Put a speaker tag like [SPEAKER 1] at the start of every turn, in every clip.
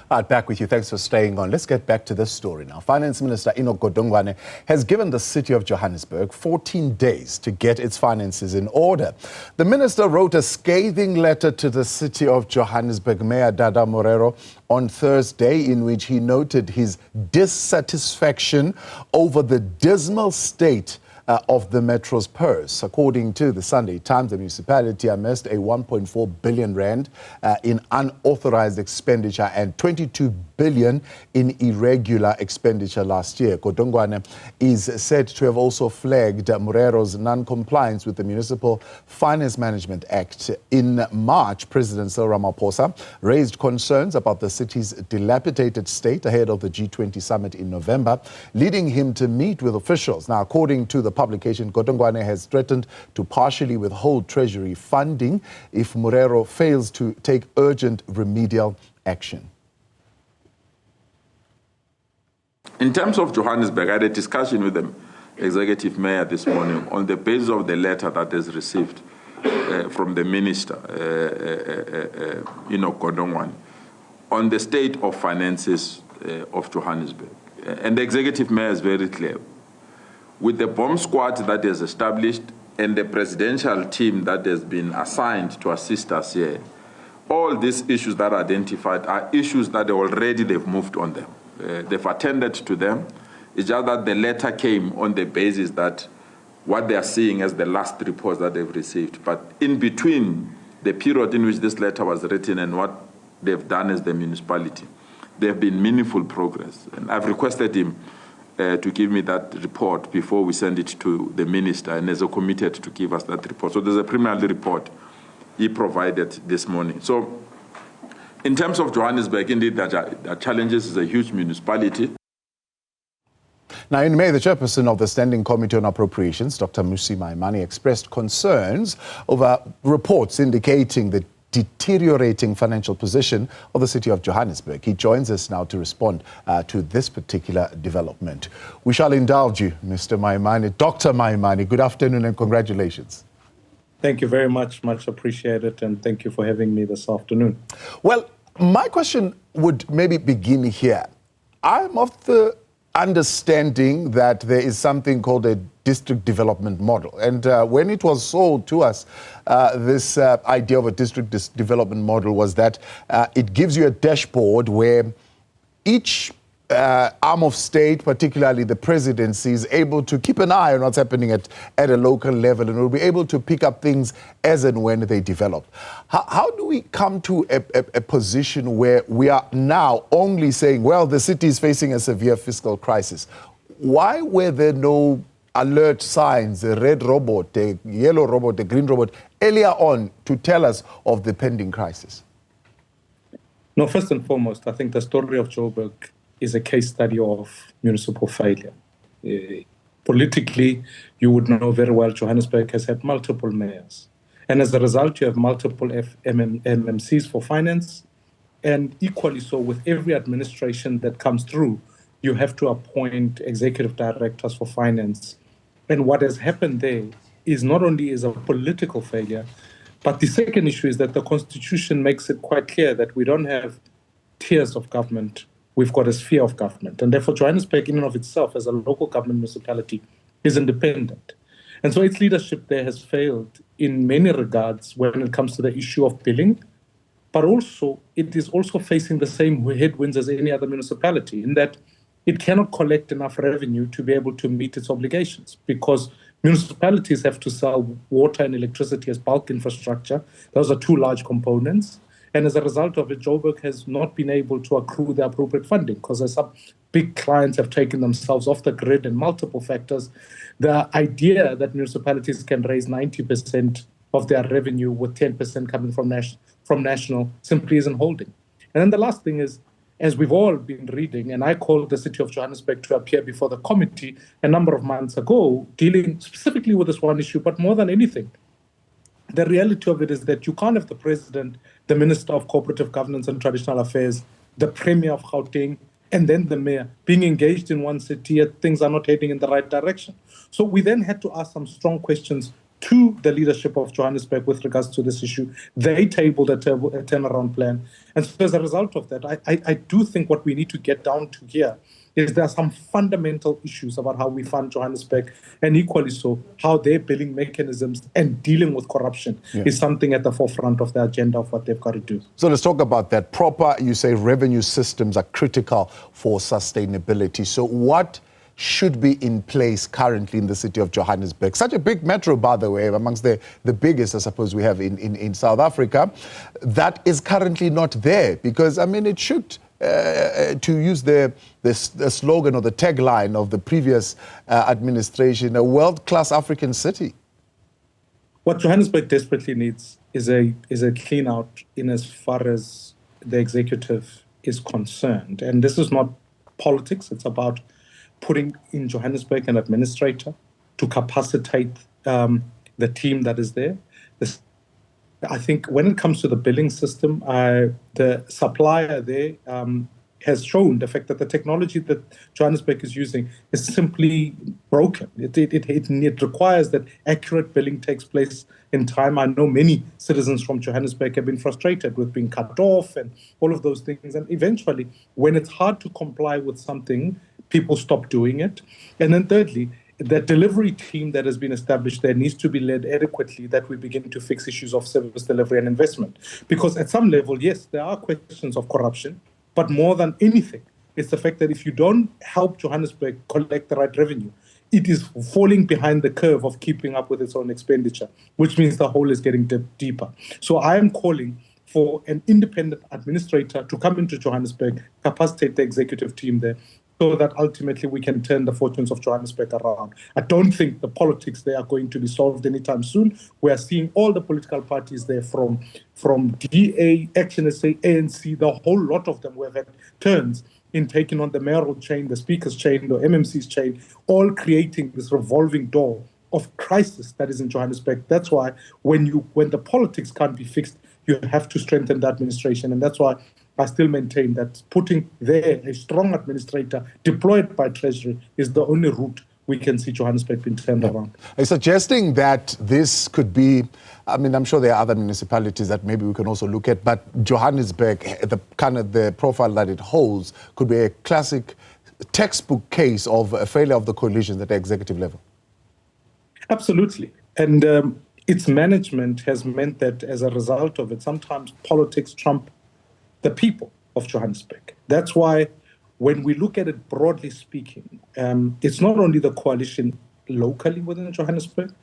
[SPEAKER 1] Back with you. Thanks for staying on. Let's get back to this story now. Finance Minister Enoch Godongwana has given the city of Johannesburg 14 days to get its finances in order. The minister wrote a scathing letter to the city of Johannesburg Mayor Dada Morero on Thursday, in which he noted his dissatisfaction over the dismal state of the metro's purse. According to the Sunday Times, the municipality amassed a 1.4 billion rand in unauthorized expenditure and 22 billion in irregular expenditure last year. Godongwana is said to have also flagged Morero's non-compliance with the Municipal Finance Management Act. In March, President Cyril Ramaphosa raised concerns about the city's dilapidated state ahead of the G20 summit in November, leading him to meet with officials. Now, according to the publication, Godongwana has threatened to partially withhold Treasury funding if Morero fails to take urgent remedial action.
[SPEAKER 2] In terms of Johannesburg, I had a discussion with the executive mayor this morning on the basis of the letter that is received from the minister, Enoch Godongwana, on the state of finances of Johannesburg. And the executive mayor is very clear. With the bomb squad that is established and the presidential team that has been assigned to assist us here, all these issues that are identified are issues that already they've moved on them. They've attended to them. It's just that the letter came on the basis that what they are seeing as the last reports that they've received. But in between the period in which this letter was written and what they've done as the municipality, there have been meaningful progress. And I've requested him to give me that report before we send it to the minister, and there's a committed to give us that report. So there's a preliminary report he provided this morning. So in terms of Johannesburg, indeed, the challenges is a huge municipality.
[SPEAKER 1] Now, in May, the chairperson of the Standing Committee on Appropriations, Dr. Mmusi Maimane, expressed concerns over reports indicating the deteriorating financial position of the city of Johannesburg. He joins us now to respond to this particular development. We shall indulge you, Mr. Maimane. Dr. Maimane, good afternoon and congratulations.
[SPEAKER 3] Thank you very much. Much appreciated, and thank you for having me this afternoon.
[SPEAKER 1] Well, my question would maybe begin here. I'm of the understanding that there is something called a district development model. And when it was sold to us, this idea of a district development model was that it gives you a dashboard where each arm of state, particularly the presidency, is able to keep an eye on what's happening at a local level and will be able to pick up things as and when they develop. How do we come to a position where we are now only saying, well, the city is facing a severe fiscal crisis? Why were there no alert signs, the red robot, the yellow robot, the green robot, earlier on to tell us of the pending crisis?
[SPEAKER 3] No, first and foremost, I think the story of Joburg is a case study of municipal failure. Politically, you would know very well Johannesburg has had multiple mayors. And as a result, you have multiple MMCs for finance. And equally so with every administration that comes through, you have to appoint executive directors for finance. And what has happened there is not only is a political failure, but the second issue is that the Constitution makes it quite clear that we don't have tiers of government. We've got a sphere of government. And therefore, Johannesburg, in and of itself, as a local government municipality, is independent. And so its leadership there has failed in many regards when it comes to the issue of billing, but also it is also facing the same headwinds as any other municipality in that it cannot collect enough revenue to be able to meet its obligations because municipalities have to sell water and electricity as bulk infrastructure. Those are two large components. And as a result of it, Joburg has not been able to accrue the appropriate funding because as some big clients have taken themselves off the grid in multiple factors. The idea that municipalities can raise 90% of their revenue with 10% coming from national simply isn't holding. And then the last thing is, as we've all been reading, and I called the city of Johannesburg to appear before the committee a number of months ago, dealing specifically with this one issue, but more than anything, the reality of it is that you can't have the president, the minister of cooperative governance and traditional affairs, the premier of Gauteng, and then the mayor being engaged in one city, yet things are not heading in the right direction. So we then had to ask some strong questions to the leadership of Johannesburg with regards to this issue. They tabled a turnaround plan. And so as a result of that, I do think what we need to get down to here is there are some fundamental issues about how we fund Johannesburg, and equally so, how their billing mechanisms and dealing with corruption is something at the forefront of the agenda of what they've got to do.
[SPEAKER 1] So let's talk about that. Proper, you say, revenue systems are critical for sustainability. So what should be in place currently in the city of Johannesburg? Such a big metro, by the way, amongst the biggest, I suppose, we have in South Africa, that is currently not there. Because, I mean, it should, to use the slogan or the tagline of the previous administration, a world-class African city.
[SPEAKER 3] What Johannesburg desperately needs is a clean out in as far as the executive is concerned. And this is not politics, it's about putting in Johannesburg an administrator to capacitate the team that is there. I think when it comes to the billing system, the supplier there has shown the fact that the technology that Johannesburg is using is simply broken. It requires that accurate billing takes place in time. I know many citizens from Johannesburg have been frustrated with being cut off and all of those things. And eventually, when it's hard to comply with something, people stop doing it. And then thirdly, the delivery team that has been established there needs to be led adequately, that we begin to fix issues of service delivery and investment. Because at some level, yes, there are questions of corruption, but more than anything, it's the fact that if you don't help Johannesburg collect the right revenue, it is falling behind the curve of keeping up with its own expenditure, which means the hole is getting deeper. So I am calling for an independent administrator to come into Johannesburg, capacitate the executive team there, so that ultimately we can turn the fortunes of Johannesburg around. I don't think the politics there are going to be solved anytime soon. We are seeing all the political parties there from DA, Action SA, ANC, the whole lot of them who have had turns in taking on the mayoral chain, the speaker's chain, the MMC's chain, all creating this revolving door of crisis that is in Johannesburg. That's why when the politics can't be fixed, you have to strengthen the administration. And that's why I still maintain that putting there a strong administrator deployed by Treasury is the only route we can see Johannesburg being turned around.
[SPEAKER 1] Are you suggesting that this could be, I mean, I'm sure there are other municipalities that maybe we can also look at, but Johannesburg, the profile that it holds, could be a classic textbook case of a failure of the coalition at the executive level?
[SPEAKER 3] Absolutely. And its management has meant that as a result of it, sometimes politics trump the people of Johannesburg. That's why when we look at it broadly speaking, it's not only the coalition locally within Johannesburg,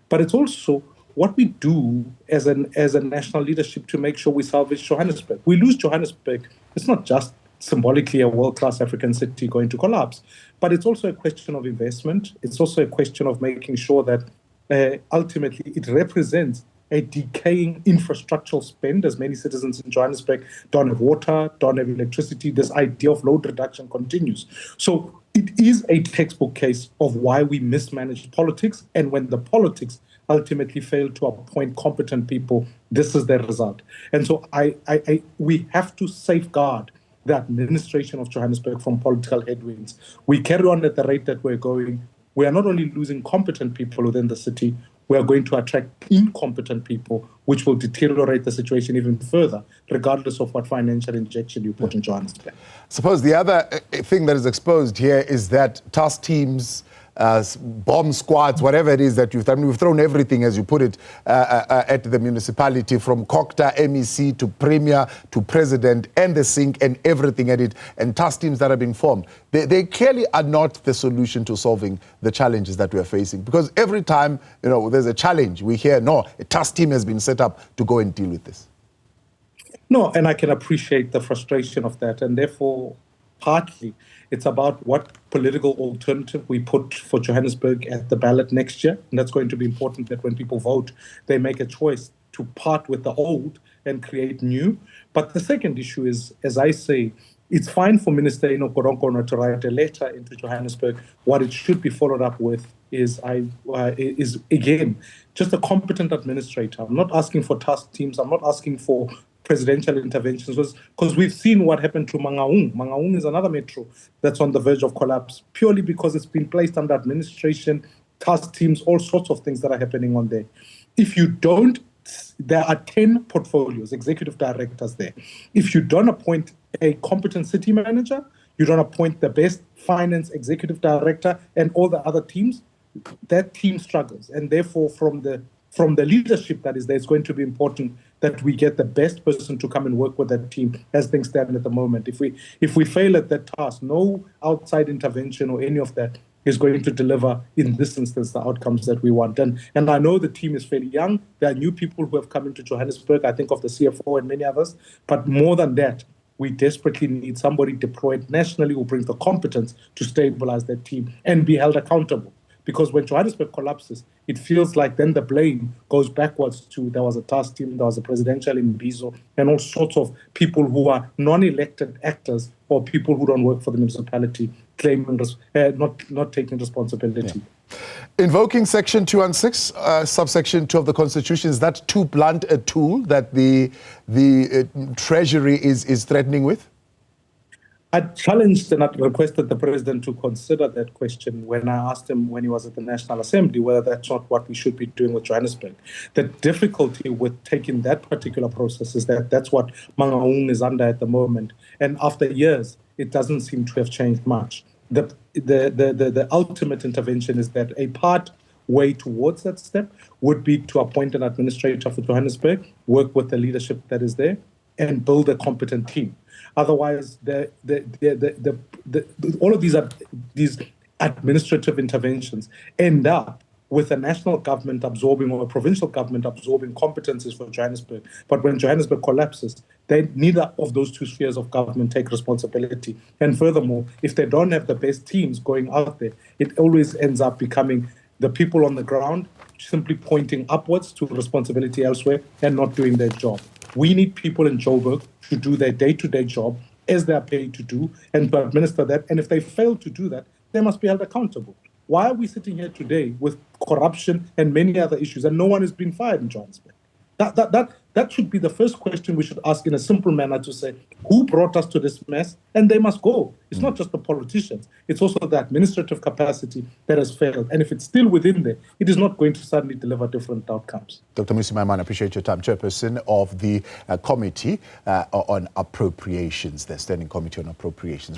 [SPEAKER 3] but it's also what we do as a national leadership to make sure we salvage Johannesburg. We lose Johannesburg, it's not just symbolically a world-class African city going to collapse, but it's also a question of investment. It's also a question of making sure that ultimately it represents a decaying infrastructural spend, as many citizens in Johannesburg don't have water, don't have electricity. This idea of load reduction continues. So it is a textbook case of why we mismanage politics, and when the politics ultimately fail to appoint competent people, this is the result. And so we have to safeguard the administration of Johannesburg from political headwinds. We carry on at the rate that we're going. We are not only losing competent people within the city, we are going to attract incompetent people, which will deteriorate the situation even further, regardless of what financial injection you put in Johannesburg.
[SPEAKER 1] Suppose the other thing that is exposed here is that task teams, bomb squads, whatever it is that you've done. We've thrown everything, as you put it, at the municipality, from COCTA, MEC, to Premier, to President, and the sink, and everything at it, and task teams that are being formed. They clearly are not the solution to solving the challenges that we are facing. Because every time, there's a challenge, we hear, no, a task team has been set up to go and deal with this.
[SPEAKER 3] No, and I can appreciate the frustration of that, and therefore, partly, it's about what political alternative we put for Johannesburg at the ballot next year. And that's going to be important, that when people vote, they make a choice to part with the old and create new. But the second issue is, as I say, it's fine for Minister Inokoronkono to write a letter into Johannesburg. What it should be followed up with is again, just a competent administrator. I'm not asking for task teams. I'm not asking for presidential interventions, because we've seen what happened to Mangaung. Mangaung is another metro that's on the verge of collapse, purely because it's been placed under administration task teams, all sorts of things that are happening on there. If you don't, there are 10 portfolios, executive directors there. If you don't appoint a competent city manager, you don't appoint the best finance executive director and all the other teams, that team struggles. And therefore, from the leadership that is there, it's going to be important that we get the best person to come and work with that team as things stand at the moment. If we fail at that task, no outside intervention or any of that is going to deliver, in this instance, the outcomes that we want. And I know the team is fairly young. There are new people who have come into Johannesburg. I think of the CFO and many others. But more than that, we desperately need somebody deployed nationally who brings the competence to stabilize that team and be held accountable. Because when Johannesburg collapses, it feels like then the blame goes backwards to there was a task team, there was a presidential imbizo, and all sorts of people who are non-elected actors or people who don't work for the municipality claiming not taking responsibility.
[SPEAKER 1] Yeah. Invoking Section 216, subsection 2 of the Constitution, is that too blunt a tool that the Treasury is threatening with?
[SPEAKER 3] I challenged and I requested the president to consider that question when I asked him when he was at the National Assembly whether that's not what we should be doing with Johannesburg. The difficulty with taking that particular process is that that's what Mangaung is under at the moment. And after years, it doesn't seem to have changed much. The ultimate intervention is that a way towards that step would be to appoint an administrator for Johannesburg, work with the leadership that is there, and build a competent team. Otherwise, all of these administrative interventions end up with a national government absorbing or a provincial government absorbing competencies for Johannesburg. But when Johannesburg collapses, then neither of those two spheres of government take responsibility. And furthermore, if they don't have the best teams going out there, it always ends up becoming the people on the ground simply pointing upwards to responsibility elsewhere and not doing their job. We need people in Joburg to do their day-to-day job as they are paid to do and to administer that. And if they fail to do that, they must be held accountable. Why are we sitting here today with corruption and many other issues and no one has been fired in Johannesburg? That should be the first question we should ask in a simple manner to say, who brought us to this mess? And they must go. It's not just the politicians. It's also the administrative capacity that has failed. And if it's still within there, it is not going to suddenly deliver different outcomes.
[SPEAKER 1] Dr. Mmusi Maimane, I appreciate your time. Chairperson of the Committee on Appropriations, the Standing Committee on Appropriations.